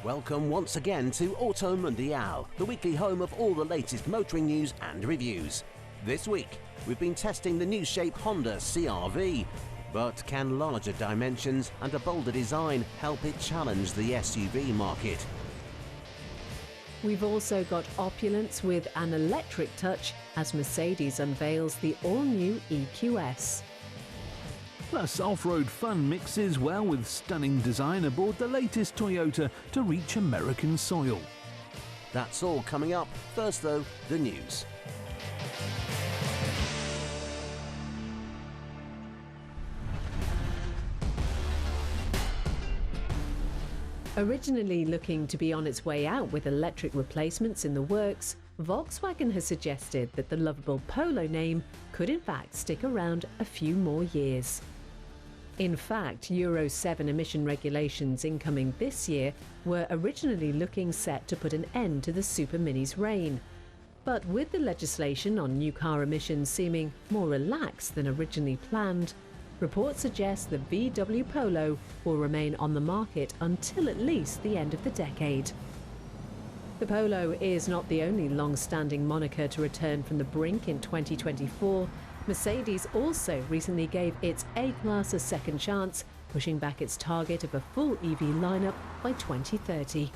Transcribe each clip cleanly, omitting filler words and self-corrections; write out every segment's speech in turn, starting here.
Welcome once again to Auto Mundial, the weekly home of all the latest motoring news and reviews. This week, we've been testing the new shape Honda CR-V. But can larger dimensions and a bolder design help it challenge the SUV market? We've also got opulence with an electric touch as Mercedes unveils the all-new EQS. Plus, off-road fun mixes well with stunning design aboard the latest Toyota to reach American soil. That's all coming up. First though, the news. Originally looking to be on its way out with electric replacements in the works, Volkswagen has suggested that the lovable Polo name could in fact stick around a few more years. In fact, Euro 7 emission regulations incoming this year were originally looking set to put an end to the Super Mini's reign. But with the legislation on new car emissions seeming more relaxed than originally planned, reports suggest the VW Polo will remain on the market until at least the end of the decade. The Polo is not the only long-standing moniker to return from the brink in 2024. Mercedes also recently gave its A-Class a second chance, pushing back its target of a full EV lineup by 2030.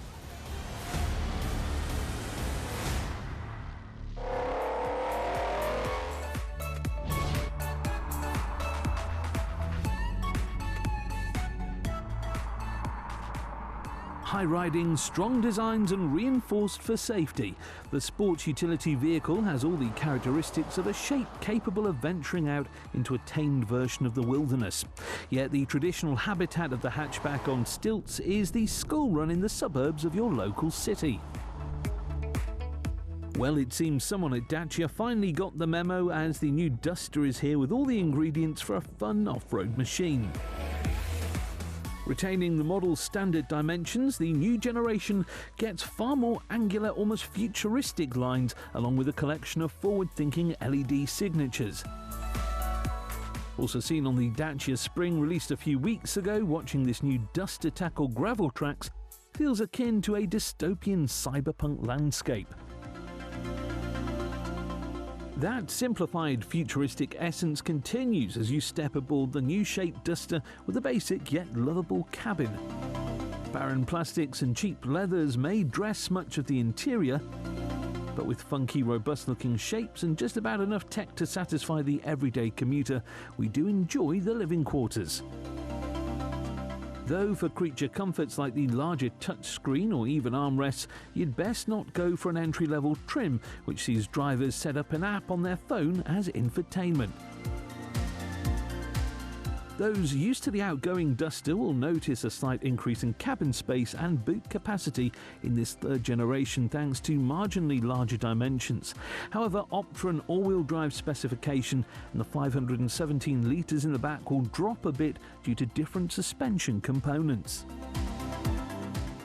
High-riding, strong designs and reinforced for safety, the sports utility vehicle has all the characteristics of a shape capable of venturing out into a tamed version of the wilderness. Yet the traditional habitat of the hatchback on stilts is the school run in the suburbs of your local city. Well, it seems someone at DACIA finally got the memo, as the new Duster is here with all the ingredients for a fun off-road machine. Retaining the model's standard dimensions, the new generation gets far more angular, almost futuristic lines, along with a collection of forward-thinking LED signatures. Also seen on the Dacia Spring released a few weeks ago, watching this new Duster tackle gravel tracks feels akin to a dystopian cyberpunk landscape. That simplified futuristic essence continues as you step aboard the new shaped Duster with a basic yet lovable cabin. Barren plastics and cheap leathers may dress much of the interior, but with funky, robust-looking shapes and just about enough tech to satisfy the everyday commuter, we do enjoy the living quarters. Though for creature comforts like the larger touchscreen or even armrests, you'd best not go for an entry-level trim, which sees drivers set up an app on their phone as infotainment. Those used to the outgoing Duster will notice a slight increase in cabin space and boot capacity in this third generation thanks to marginally larger dimensions. However, opt for an all-wheel drive specification and the 517 litres in the back will drop a bit due to different suspension components.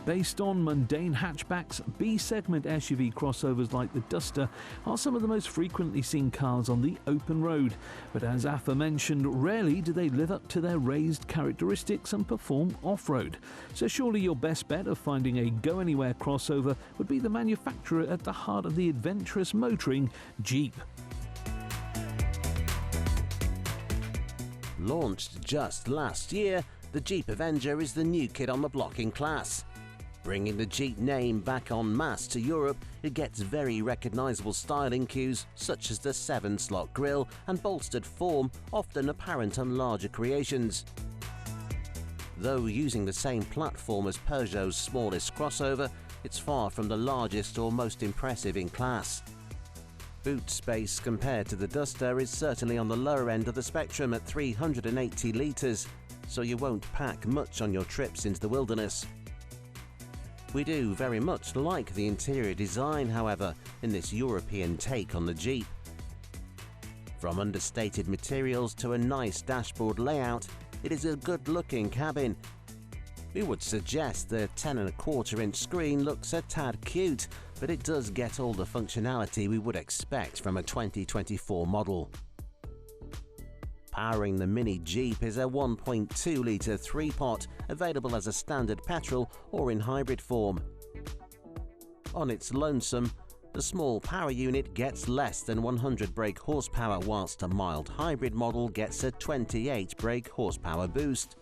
Based on mundane hatchbacks, B-segment SUV crossovers like the Duster are some of the most frequently seen cars on the open road. But as aforementioned, rarely do they live up to their raised characteristics and perform off-road. So surely your best bet of finding a go-anywhere crossover would be the manufacturer at the heart of the adventurous motoring, Jeep. Launched just last year, the Jeep Avenger is the new kid on the block in class. Bringing the Jeep name back en masse to Europe, it gets very recognisable styling cues such as the 7-slot grille and bolstered form, often apparent on larger creations. Though using the same platform as Peugeot's smallest crossover, it's far from the largest or most impressive in class. Boot space compared to the Duster is certainly on the lower end of the spectrum at 380 litres, so you won't pack much on your trips into the wilderness. We do very much like the interior design, however, in this European take on the Jeep. From understated materials to a nice dashboard layout, it is a good-looking cabin. We would suggest the 10.25-inch screen looks a tad cute, but it does get all the functionality we would expect from a 2024 model. Powering the Mini Jeep is a 1.2-litre 3-pot, available as a standard petrol or in hybrid form. On its lonesome, the small power unit gets less than 100 brake horsepower, whilst a mild hybrid model gets a 28 brake horsepower boost.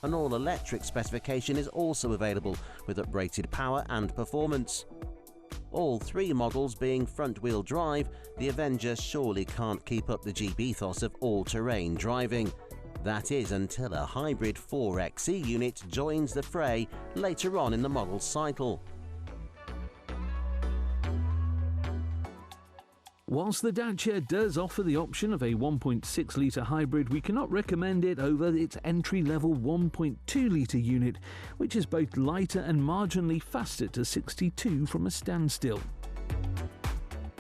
An all-electric specification is also available with uprated power and performance. All three models being front-wheel drive, the Avenger surely can't keep up the Jeep ethos of all-terrain driving. That is until a hybrid 4xe unit joins the fray later on in the model cycle. Whilst the Dacia does offer the option of a 1.6-litre hybrid, we cannot recommend it over its entry-level 1.2-litre unit, which is both lighter and marginally faster to 62 from a standstill.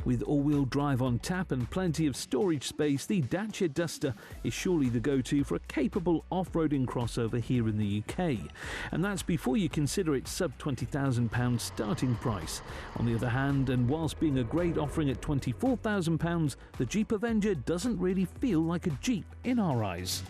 With all-wheel drive on tap and plenty of storage space, the Dacia Duster is surely the go-to for a capable off-roading crossover here in the UK. And that's before you consider its sub-£20,000 starting price. On the other hand, and whilst being a great offering at £24,000, the Jeep Avenger doesn't really feel like a Jeep in our eyes.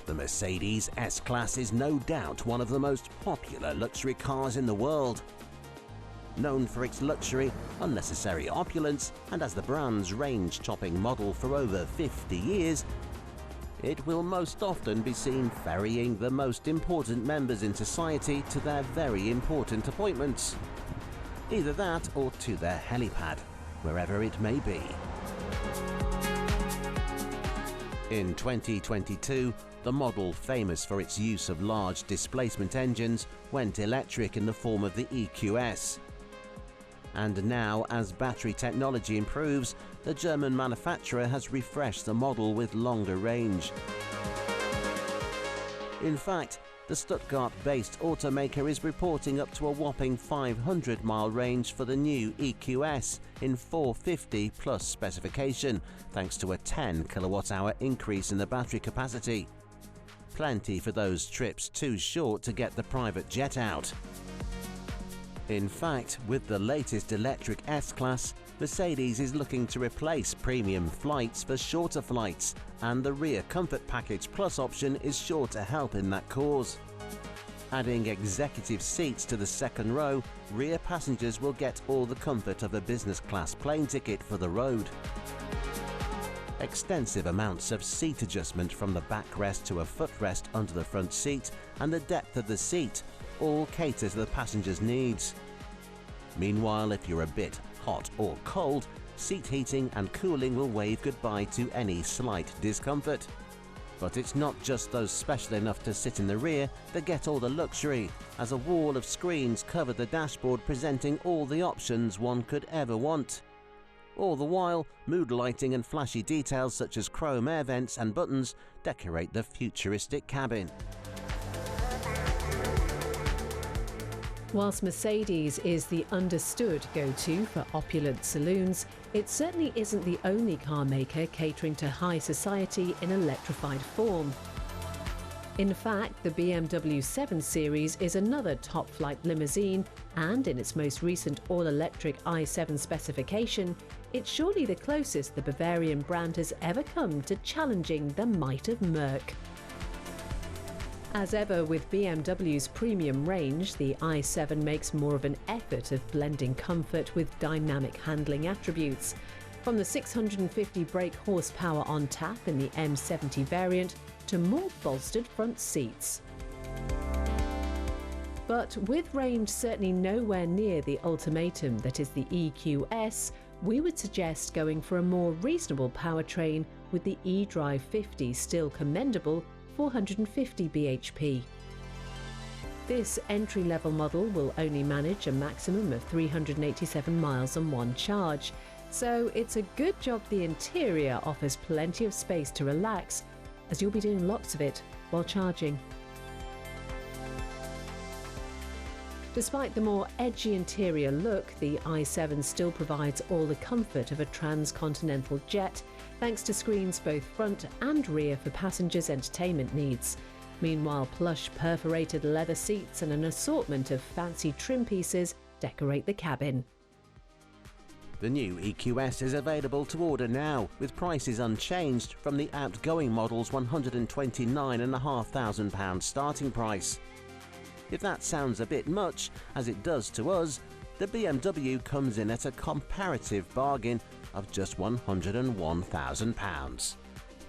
The Mercedes S-Class is no doubt one of the most popular luxury cars in the world. Known for its luxury, unnecessary opulence, and as the brand's range-topping model for over 50 years, it will most often be seen ferrying the most important members in society to their very important appointments. Either that or to their helipad, wherever it may be. In 2022, the model, famous for its use of large displacement engines, went electric in the form of the EQS. And now, as battery technology improves, the German manufacturer has refreshed the model with longer range. In fact, the Stuttgart-based automaker is reporting up to a whopping 500-mile range for the new EQS in 450 plus specification, thanks to a 10 kilowatt-hour increase in the battery capacity. Plenty for those trips too short to get the private jet out. In fact, with the latest electric S-Class, Mercedes is looking to replace premium flights for shorter flights, and the Rear Comfort Package Plus option is sure to help in that cause. Adding executive seats to the second row, rear passengers will get all the comfort of a business class plane ticket for the road. Extensive amounts of seat adjustment from the backrest to a footrest under the front seat, and the depth of the seat all cater to the passenger's needs. Meanwhile, if you're a bit hot or cold, seat heating and cooling will wave goodbye to any slight discomfort. But it's not just those special enough to sit in the rear that get all the luxury, as a wall of screens cover the dashboard, presenting all the options one could ever want. All the while, mood lighting and flashy details such as chrome air vents and buttons decorate the futuristic cabin. Whilst Mercedes is the understood go-to for opulent saloons, it certainly isn't the only car maker catering to high society in electrified form. In fact, the BMW 7 Series is another top-flight limousine, and in its most recent all-electric i7 specification, it's surely the closest the Bavarian brand has ever come to challenging the might of Merc. As ever with BMW's premium range, the i7 makes more of an effort of blending comfort with dynamic handling attributes. From the 650 brake horsepower on tap in the M70 variant to more bolstered front seats. But with range certainly nowhere near the ultimatum that is the EQS, we would suggest going for a more reasonable powertrain, with the eDrive 50 still commendable 450 bhp. This entry-level model will only manage a maximum of 387 miles on one charge, so it's a good job the interior offers plenty of space to relax, as you'll be doing lots of it while charging. Despite the more edgy interior look, the i7 still provides all the comfort of a transcontinental jet, thanks to screens both front and rear for passengers' entertainment needs. Meanwhile, plush perforated leather seats and an assortment of fancy trim pieces decorate the cabin. The new EQS is available to order now, with prices unchanged from the outgoing model's £129,500 starting price. If that sounds a bit much, as it does to us, the BMW comes in at a comparative bargain of just £101,000.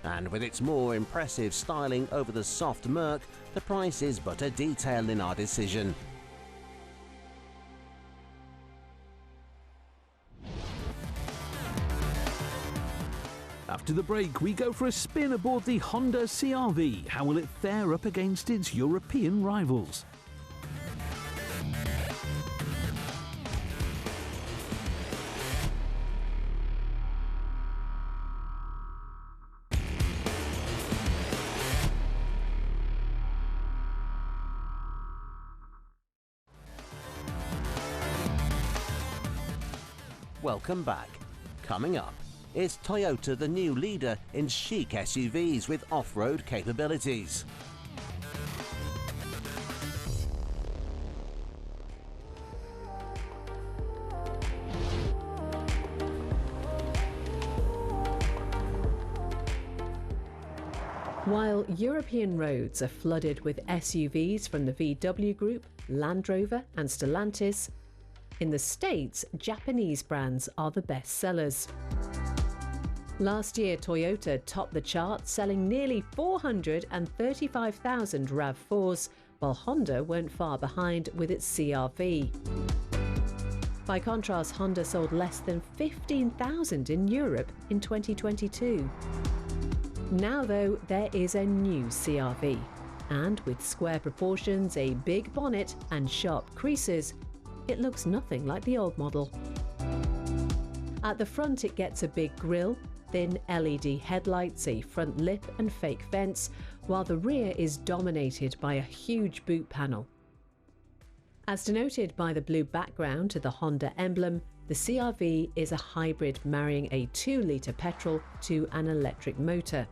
And with its more impressive styling over the soft Merc, the price is but a detail in our decision. After the break, we go for a spin aboard the Honda CR-V. How will it fare up against its European rivals? Welcome back. Coming up, is Toyota the new leader in chic SUVs with off-road capabilities? While European roads are flooded with SUVs from the VW Group, Land Rover and Stellantis, in the States, Japanese brands are the best sellers. Last year, Toyota topped the chart, selling nearly 435,000 RAV4s, while Honda weren't far behind with its CR-V. By contrast, Honda sold less than 15,000 in Europe in 2022. Now, though, there is a new CR-V, and with square proportions, a big bonnet and sharp creases, it looks nothing like the old model. At the front, it gets a big grille, thin LED headlights, a front lip and fake vents, while the rear is dominated by a huge boot panel. As denoted by the blue background to the Honda emblem, the CR-V is a hybrid marrying a 2-litre petrol to an electric motor.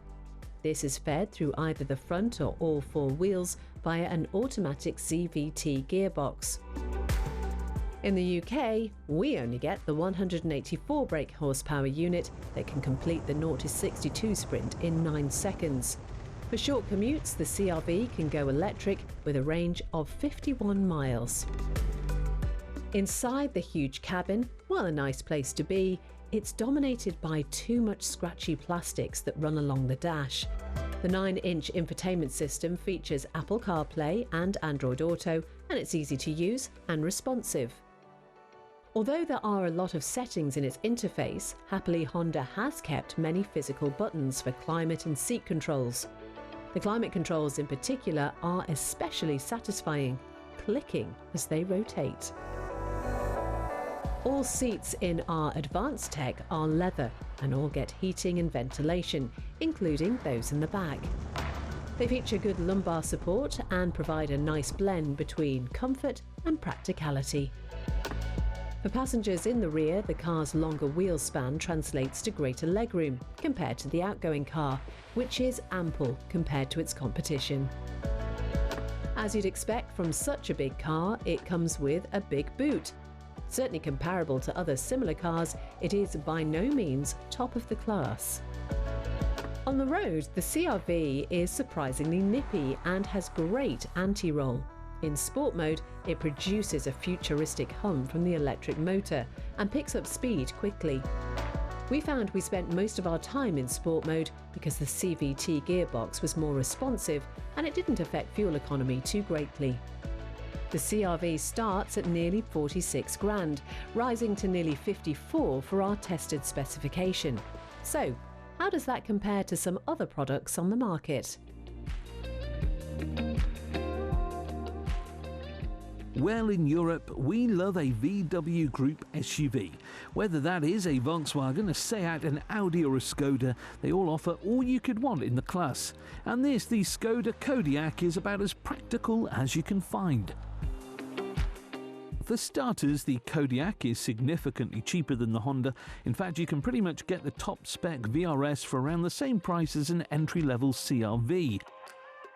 This is fed through either the front or all four wheels via an automatic CVT gearbox. In the UK, we only get the 184 brake horsepower unit that can complete the 0-62 sprint in 9 seconds. For short commutes, the CR-V can go electric with a range of 51 miles. Inside the huge cabin, while a nice place to be, it's dominated by too much scratchy plastics that run along the dash. The 9-inch infotainment system features Apple CarPlay and Android Auto, and it's easy to use and responsive. Although there are a lot of settings in its interface, happily Honda has kept many physical buttons for climate and seat controls. The climate controls in particular are especially satisfying, clicking as they rotate. All seats in our advanced tech are leather and all get heating and ventilation, including those in the back. They feature good lumbar support and provide a nice blend between comfort and practicality. For passengers in the rear, the car's longer wheel span translates to greater legroom compared to the outgoing car, which is ample compared to its competition. As you'd expect from such a big car, it comes with a big boot. Certainly comparable to other similar cars, it is by no means top of the class. On the road, the CR-V is surprisingly nippy and has great anti-roll. In sport mode, it produces a futuristic hum from the electric motor and picks up speed quickly. We found we spent most of our time in sport mode because the CVT gearbox was more responsive and it didn't affect fuel economy too greatly. The CR-V starts at nearly 46 grand, rising to nearly 54 for our tested specification. So, how does that compare to some other products on the market? Well, in Europe, we love a VW Group SUV. Whether that is a Volkswagen, a Seat, an Audi or a Skoda, they all offer all you could want in the class. And this, the Skoda Kodiaq, is about as practical as you can find. For starters, the Kodiaq is significantly cheaper than the Honda. In fact, you can pretty much get the top spec VRS for around the same price as an entry-level CR-V.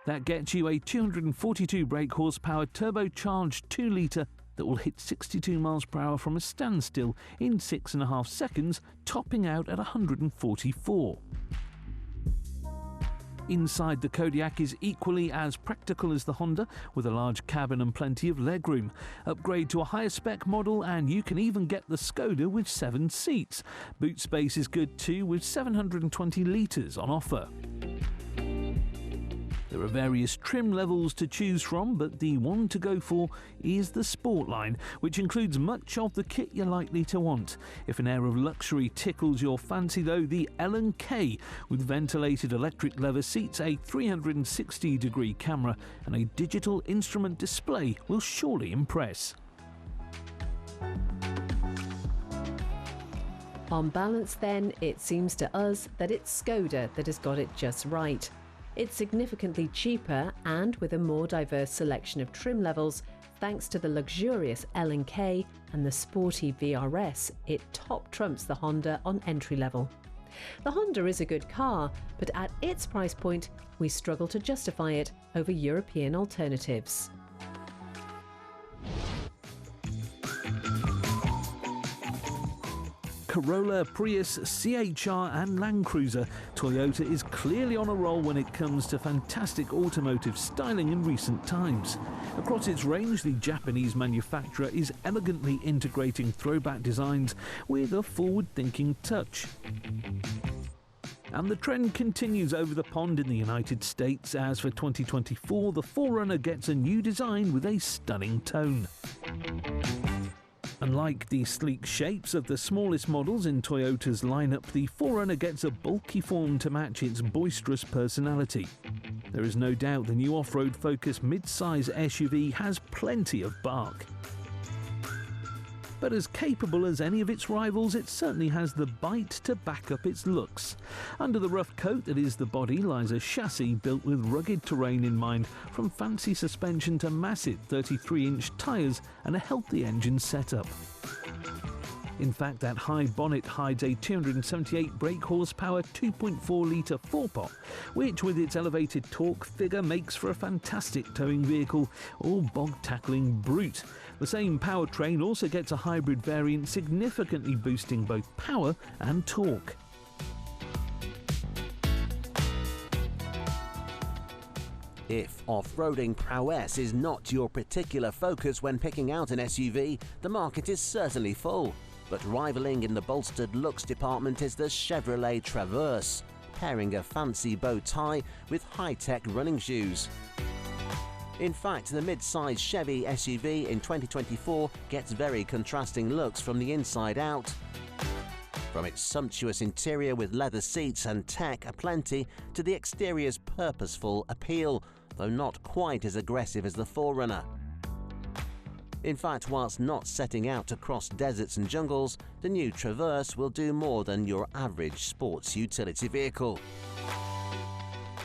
That gets you a 242 brake horsepower turbocharged 2-litre that will hit 62 miles per hour from a standstill in 6.5 seconds, topping out at 144. Inside, the Kodiaq is equally as practical as the Honda, with a large cabin and plenty of legroom. Upgrade to a higher spec model and you can even get the Skoda with 7 seats. Boot space is good too, with 720 litres on offer. There are various trim levels to choose from, but the one to go for is the Sport line, which includes much of the kit you're likely to want. If an air of luxury tickles your fancy though, the L&K, with ventilated electric leather seats, a 360-degree camera and a digital instrument display will surely impress. On balance then, it seems to us that it's Skoda that has got it just right. It's significantly cheaper and with a more diverse selection of trim levels, thanks to the luxurious L&K and the sporty VRS, it top trumps the Honda on entry level. The Honda is a good car, but at its price point, we struggle to justify it over European alternatives. Corolla, Prius, CHR and Land Cruiser, Toyota is clearly on a roll when it comes to fantastic automotive styling in recent times. Across its range, the Japanese manufacturer is elegantly integrating throwback designs with a forward-thinking touch. And the trend continues over the pond in the United States, as for 2024, the 4Runner gets a new design with a stunning tone. Unlike the sleek shapes of the smallest models in Toyota's lineup, the 4Runner gets a bulky form to match its boisterous personality. There is no doubt the new off-road focused mid-size SUV has plenty of bark. But as capable as any of its rivals, it certainly has the bite to back up its looks. Under the rough coat that is the body lies a chassis built with rugged terrain in mind, from fancy suspension to massive 33-inch tyres and a healthy engine setup. In fact, that high bonnet hides a 278 brake horsepower 2.4-litre 4-pot, which with its elevated torque figure makes for a fantastic towing vehicle or bog-tackling brute. The same powertrain also gets a hybrid variant, significantly boosting both power and torque. If off-roading prowess is not your particular focus when picking out an SUV, the market is certainly full. But rivaling in the bolstered looks department is the Chevrolet Traverse, pairing a fancy bow tie with high-tech running shoes. In fact, the mid-size Chevy SUV in 2024 gets very contrasting looks from the inside out. From its sumptuous interior with leather seats and tech aplenty to the exterior's purposeful appeal, though not quite as aggressive as the 4Runner. In fact, whilst not setting out to cross deserts and jungles, the new Traverse will do more than your average sports utility vehicle.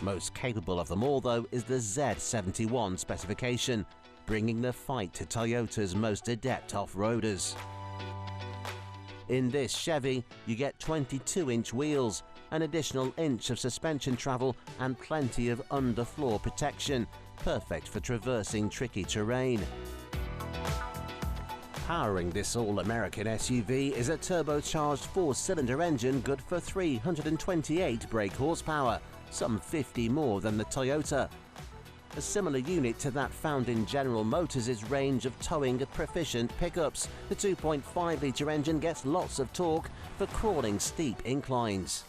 Most capable of them all, though, is the Z71 specification, bringing the fight to Toyota's most adept off-roaders. In this Chevy, you get 22-inch wheels, an additional inch of suspension travel and plenty of underfloor protection, perfect for traversing tricky terrain. Powering this all-American SUV is a turbocharged 4-cylinder engine good for 328 brake horsepower, some 50 more than the Toyota. A similar unit to that found in General Motors' range of towing proficient pickups, the 2.5-litre engine gets lots of torque for crawling steep inclines.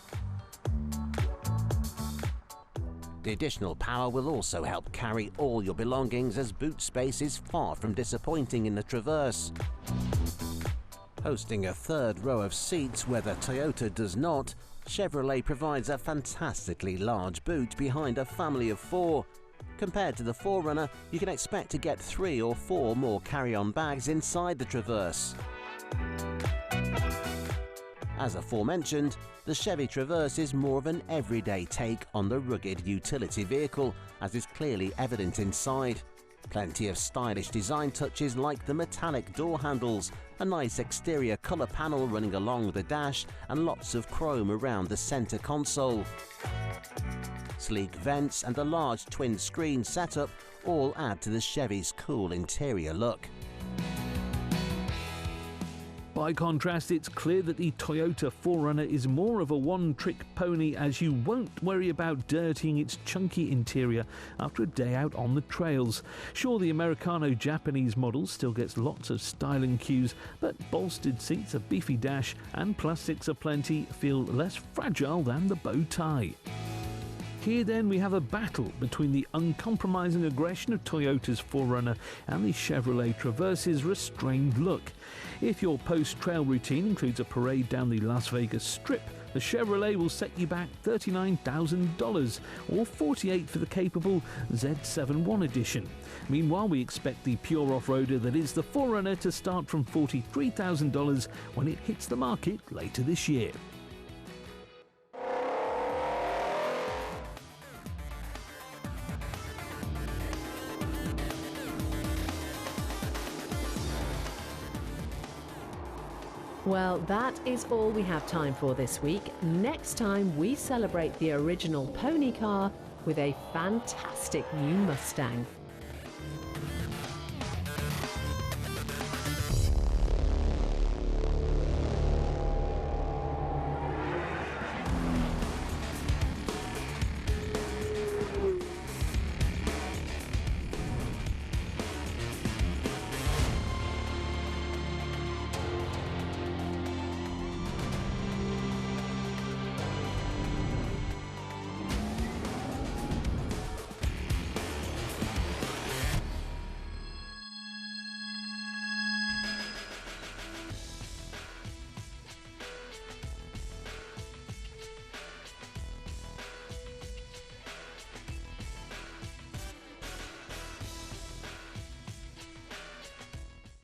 The additional power will also help carry all your belongings, as boot space is far from disappointing in the Traverse. Hosting a third row of seats where the Toyota does not, Chevrolet provides a fantastically large boot behind a family of 4. Compared to the 4Runner, you can expect to get 3 or 4 more carry-on bags inside the Traverse. As aforementioned, the Chevy Traverse is more of an everyday take on the rugged utility vehicle, as is clearly evident inside. Plenty of stylish design touches like the metallic door handles, a nice exterior colour panel running along the dash, and lots of chrome around the centre console. sleek vents and the large twin-screen setup all add to the Chevy's cool interior look. By contrast, it's clear that the Toyota 4Runner is more of a one-trick pony, as you won't worry about dirtying its chunky interior after a day out on the trails. Sure, the Americano Japanese model still gets lots of styling cues, but bolstered seats, a beefy dash and plastics aplenty feel less fragile than the bow tie. Here then we have a battle between the uncompromising aggression of Toyota's 4Runner and the Chevrolet Traverse's restrained look. If your post-trail routine includes a parade down the Las Vegas Strip, the Chevrolet will set you back $39,000 or $48,000 for the capable Z7-1 edition. Meanwhile, we expect the pure off-roader that is the 4Runner to start from $43,000 when it hits the market later this year. Well, that is all we have time for this week. Next time, we celebrate the original pony car with a fantastic new Mustang.